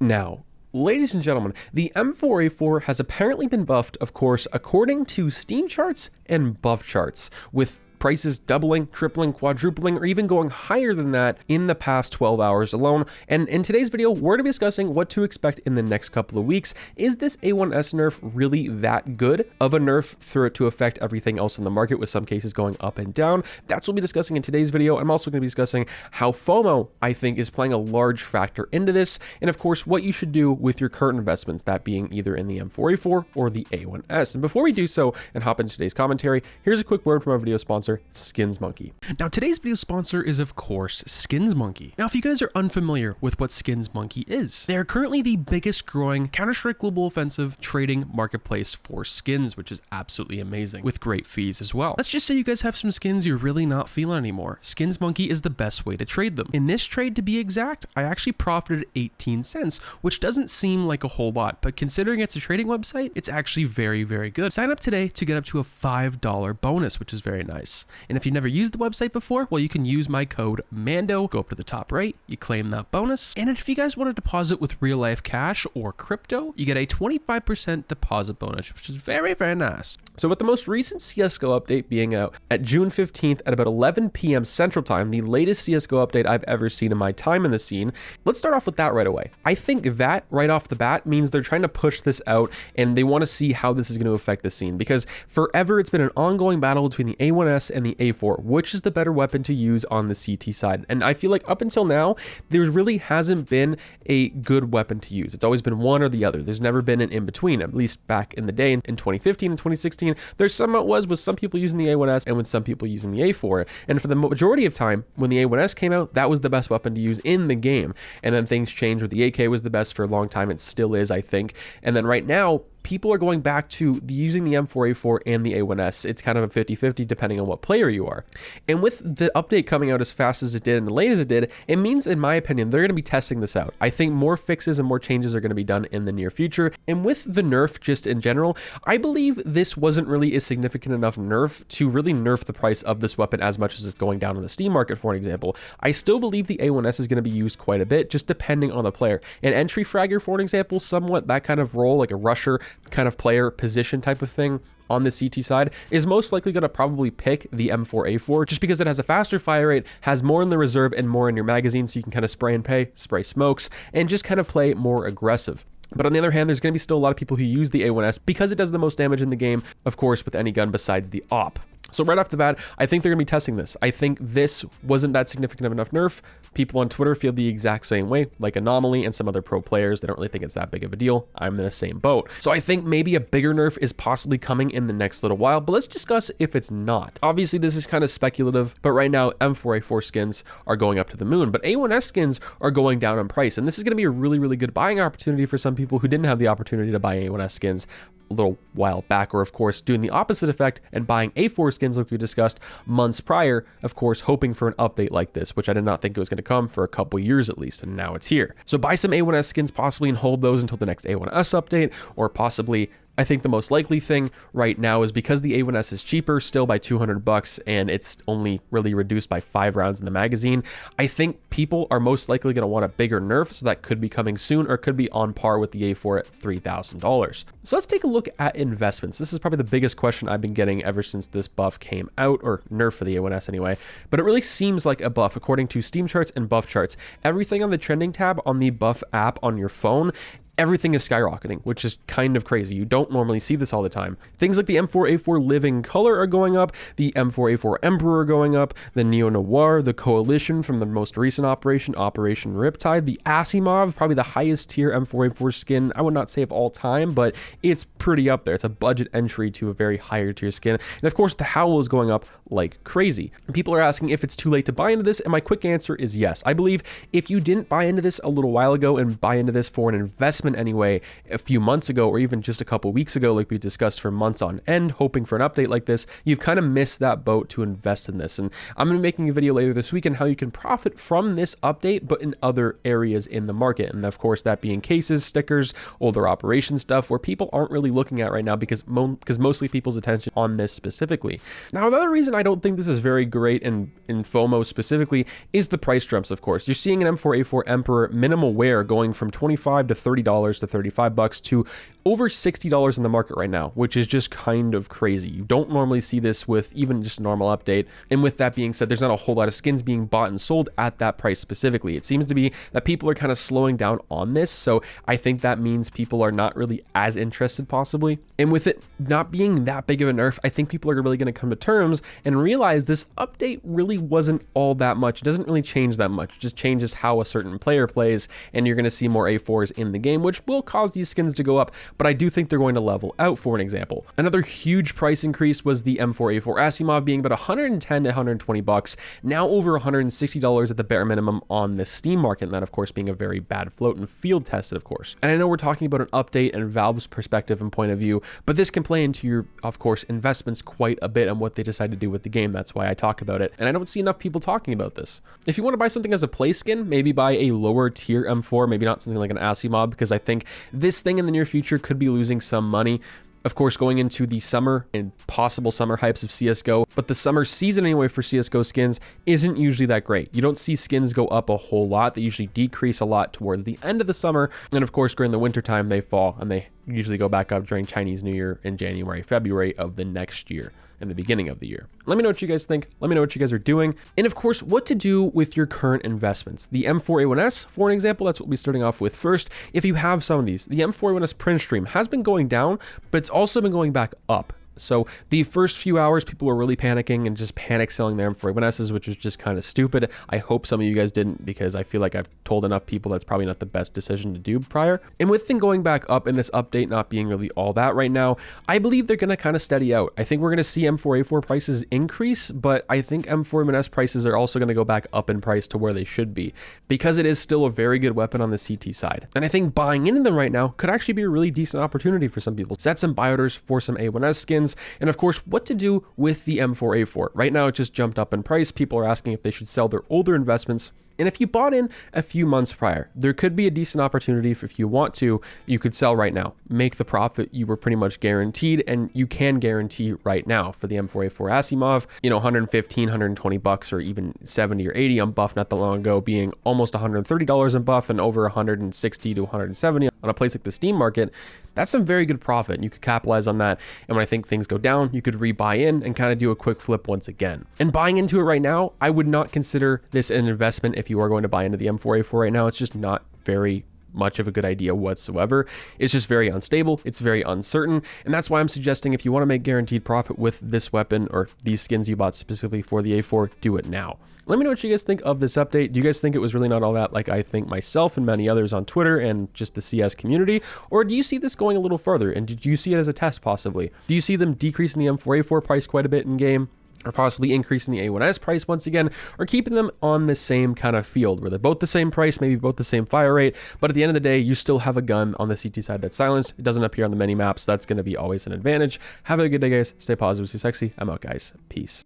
Now, ladies and gentlemen, the M4A4 has apparently been buffed, of course, according to Steam charts and buff charts, with prices doubling, tripling, quadrupling, or even going higher than that in the past 12 hours alone. And in today's video, we're going to be discussing what to expect in the next couple of weeks. Is this A1S nerf really that good of a nerf for it to affect everything else in the market, with some cases going up and down? That's what we'll be discussing in today's video. I'm also going to be discussing how FOMO, I think, is playing a large factor into this, and of course, what you should do with your current investments, that being either in the M4A4 or the A1S. And before we do so and hop into today's commentary, here's a quick word from our video sponsor, Skins Monkey. Now, today's video sponsor is, of course, Skins Monkey. Now, if you guys are unfamiliar with what Skins Monkey is, they are currently the biggest growing Counter-Strike Global Offensive trading marketplace for skins, which is absolutely amazing, with great fees as well. Let's just say you guys have some skins you're really not feeling anymore. Skins Monkey is the best way to trade them. In this trade, to be exact, I actually profited 18 cents, which doesn't seem like a whole lot, but considering it's a trading website, it's actually very, very good. Sign up today to get up to a $5 bonus, which is very nice. And if you've never used the website before, well, you can use my code MANDO, go up to the top right, you claim that bonus. And if you guys want to deposit with real life cash or crypto, you get a 25% deposit bonus, which is very, very nice. So with the most recent CSGO update being out at June 15th at about 11 p.m. Central Time, the latest CSGO update I've ever seen in my time in the scene, let's start off with that right away. I think that right off the bat means they're trying to push this out and they want to see how this is going to affect the scene, because forever it's been an ongoing battle between the A1S and the A4, which is the better weapon to use on the CT side. And I feel like up until now, there really hasn't been a good weapon to use. It's always been one or the other. There's never been an in-between, at least back in the day in 2015 and 2016. There's some it was with some people using the A1S and with some people using the A4. And for the majority of time, when the A1S came out, that was the best weapon to use in the game. And then things changed, where the AK was the best for a long time. It still is, I think. And then right now, people are going back to using the M4A4 and the A1S. It's kind of a 50-50 depending on what player you are. And with the update coming out as fast as it did and as late as it did, it means, in my opinion, they're going to be testing this out. I think more fixes and more changes are going to be done in the near future. And with the nerf just in general, I believe this wasn't really a significant enough nerf to really nerf the price of this weapon as much as it's going down in the Steam market, for an example. I still believe the A1S is going to be used quite a bit, just depending on the player. An entry fragger, for an example, somewhat that kind of role, like a rusher kind of player position type of thing on the CT side, is most likely going to probably pick the M4A4 just because it has a faster fire rate, has more in the reserve and more in your magazine, so you can kind of spray and pray, spray smokes, and just kind of play more aggressive. But on the other hand, there's going to be still a lot of people who use the A1S because it does the most damage in the game, of course, with any gun besides the AWP. So right off the bat, I think they're going to be testing this. I think this wasn't that significant of enough nerf. People on Twitter feel the exact same way, like Anomaly and some other pro players. They don't really think it's that big of a deal. I'm in the same boat. So I think maybe a bigger nerf is possibly coming in the next little while, but let's discuss if it's not. Obviously, this is kind of speculative, but right now, M4A4 skins are going up to the moon, but A1S skins are going down in price. And this is going to be a really, really good buying opportunity for some people who didn't have the opportunity to buy A1S skins a little while back, or of course doing the opposite effect and buying A4 skins like we discussed months prior, of course hoping for an update like this, which I did not think it was going to come for a couple years at least, and now it's here. So buy some A1S skins possibly and hold those until the next A1S update, or possibly, I think the most likely thing right now is because the A1S is cheaper still by $200 and it's only really reduced by 5 rounds in the magazine, I think people are most likely going to want a bigger nerf, so that could be coming soon or could be on par with the A4 at $3,000. So let's take a look at investments. This is probably the biggest question I've been getting ever since this buff came out, or nerf for the A1S anyway, but it really seems like a buff according to Steam charts and buff charts. Everything on the trending tab on the buff app on your phone, everything is skyrocketing, which is kind of crazy. You don't normally see this all the time. Things like the M4A4 Living Color are going up, the M4A4 Emperor are going up, the Neo Noir, the Coalition from the most recent operation, Operation Riptide, the Asimov, probably the highest tier M4A4 skin, I would not say of all time, but it's pretty up there. It's a budget entry to a very higher tier skin. And of course, the Howl is going up like crazy. And people are asking if it's too late to buy into this, and my quick answer is yes. I believe if you didn't buy into this a little while ago and buy into this for an investment announcement anyway a few months ago, or even just a couple weeks ago, like we discussed for months on end, hoping for an update like this, you've kind of missed that boat to invest in this. And I'm going to be making a video later this week on how you can profit from this update, but in other areas in the market. And of course, that being cases, stickers, older operation stuff, where people aren't really looking at right now because mostly people's attention on this specifically. Now, another reason I don't think this is very great in FOMO specifically is the price jumps, of course. You're seeing an M4A4 Emperor minimal wear going from $25 to $30 to $35 to over $60 in the market right now, which is just kind of crazy. You don't normally see this with even just a normal update. And with that being said, there's not a whole lot of skins being bought and sold at that price specifically. It seems to be that people are kind of slowing down on this. So I think that means people are not really as interested possibly. And with it not being that big of a nerf, I think people are really going to come to terms and realize this update really wasn't all that much. It doesn't really change that much. It just changes how a certain player plays, and you're going to see more A4s in the game, which will cause these skins to go up. But I do think they're going to level out, for an example. Another huge price increase was the M4A4 Asimov being about $110 to $120, now over $160 at the bare minimum on the Steam market, and that of course being a very bad float and field tested, of course. And I know we're talking about an update and Valve's perspective and point of view, but this can play into your, of course, investments quite a bit on what they decide to do with the game. That's why I talk about it, and I don't see enough people talking about this. If you want to buy something as a play skin, maybe buy a lower tier M4, maybe not something like an Asimov, because I think this thing in the near future could be losing some money. Of course, going into the summer and possible summer hypes of CSGO, but the summer season anyway for CSGO skins isn't usually that great. You don't see skins go up a whole lot. They usually decrease a lot towards the end of the summer. And of course, during the winter time, they fall, and they usually go back up during Chinese New Year in January, February of the next year, in the beginning of the year. Let me know what you guys think. Let me know what you guys are doing. And of course, what to do with your current investments. The M4A1S, for an example, that's what we'll be starting off with first. If you have some of these, the M4A1S print stream has been going down, but it's also been going back up. So the first few hours, people were really panicking and just panic selling their M4A1Ss, which was just kind of stupid. I hope some of you guys didn't, because I feel like I've told enough people that's probably not the best decision to do prior. And with them going back up in this update not being really all that right now, I believe they're going to kind of steady out. I think we're going to see M4A4 prices increase, but I think M4A1S prices are also going to go back up in price to where they should be, because it is still a very good weapon on the CT side. And I think buying into them right now could actually be a really decent opportunity for some people. Set some buy orders for some A1S skins. And of course, what to do with the M4A4. Right now, it just jumped up in price. People are asking if they should sell their older investments. And if you bought in a few months prior, there could be a decent opportunity if you want to, you could sell right now, make the profit you were pretty much guaranteed, and you can guarantee right now for the M4A4 Asimov, you know, 115, 120 bucks, or even 70 or 80 on buff not that long ago, being almost $130 in buff and over 160 to 170 on a place like the Steam market. That's some very good profit, and you could capitalize on that. And when I think things go down, you could rebuy in and kind of do a quick flip once again. And buying into it right now, I would not consider this an investment if you are going to buy into the M4A4 right now. It's just not very much of a good idea whatsoever. It's just very unstable. It's very uncertain. And that's why I'm suggesting if you want to make guaranteed profit with this weapon or these skins you bought specifically for the A4, do it now. Let me know what you guys think of this update. Do you guys think it was really not all that like I think myself and many others on Twitter and just the CS community? Or do you see this going a little further? And did you see it as a test possibly? Do you see them decreasing the M4A4 price quite a bit in game? Or possibly increasing the A1S price once again, or keeping them on the same kind of field where they're both the same price, maybe both the same fire rate, but at the end of the day, you still have a gun on the CT side that's silenced. It doesn't appear on the mini maps. So that's going to be always an advantage. Have a good day, guys. Stay positive, stay sexy. I'm out, guys. Peace.